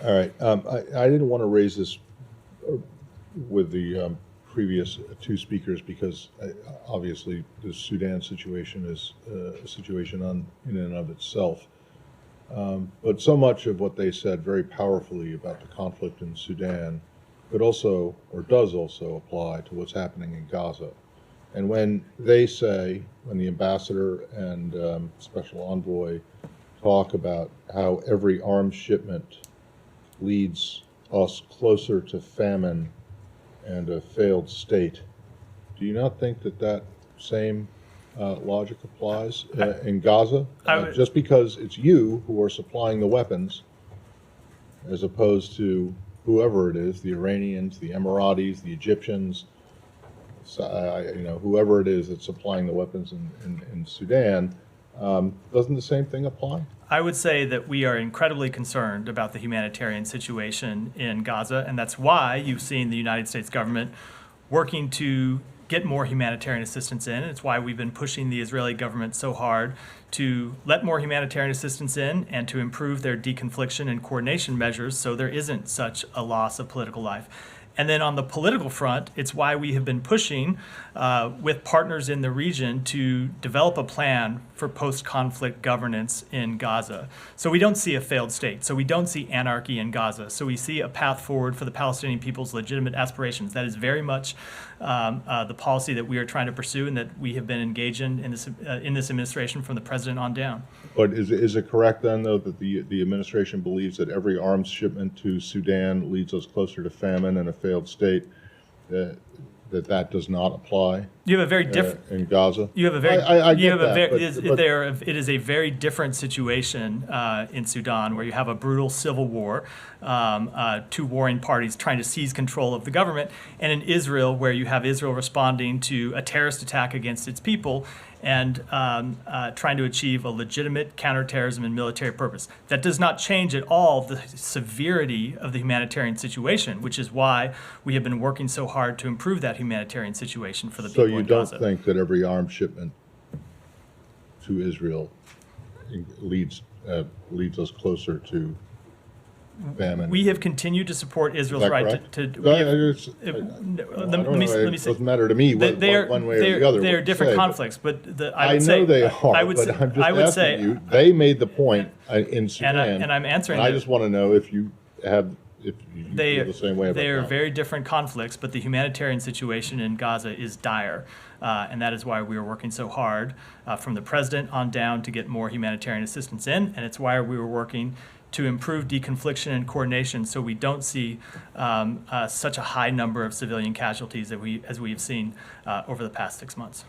All right. I didn't want to raise this with the previous two speakers because obviously the Sudan situation is a situation in and of itself. But so much of what they said very powerfully about the conflict in Sudan could also, or does also, apply to what's happening in Gaza. And when they say, when the ambassador and special envoy talk about how every arms shipment leads us closer to famine and a failed state, do you not think that that same logic applies in Gaza? Just because it's you who are supplying the weapons, as opposed to whoever it is, the Iranians, the Emiratis, the Egyptians, whoever it is that's supplying the weapons in Sudan, doesn't the same thing apply? I would say that we are incredibly concerned about the humanitarian situation in Gaza, and that's why you've seen the United States government working to get more humanitarian assistance in. It's why we've been pushing the Israeli government so hard to let more humanitarian assistance in and to improve their deconfliction and coordination measures so there isn't such a loss of political life. And then on the political front, it's why we have been pushing with partners in the region to develop a plan for post-conflict governance in Gaza. So we don't see a failed state. So we don't see anarchy in Gaza. So we see a path forward for the Palestinian people's legitimate aspirations. That is very much the policy that we are trying to pursue and that we have been engaged in this administration from the president on down. But is it correct then, though, that the administration believes that every arms shipment to Sudan leads us closer to famine and a failed state, that does not apply? You have a very different in Gaza. You have a very. It is a very different situation in Sudan, where you have a brutal civil war, two warring parties trying to seize control of the government, and in Israel, where you have Israel responding to a terrorist attack against its people and trying to achieve a legitimate counterterrorism and military purpose. That does not change at all the severity of the humanitarian situation, which is why we have been working so hard to improve that humanitarian situation for the people in Gaza. So you don't think that every arms shipment to Israel leads us closer to famine? We have continued to support Israel's right to it doesn't matter to me one way or the other. They are different conflicts, but I know they are. But I'm just asking you. They made the point in Sudan, and I'm answering. I just want to know if you feel the same way about that. They are very different conflicts, but the humanitarian situation in Gaza is dire, and that is why we are working so hard from the president on down to get more humanitarian assistance in, and it's why we were working to improve deconfliction and coordination so we don't see such a high number of civilian casualties as we have seen over the past 6 months.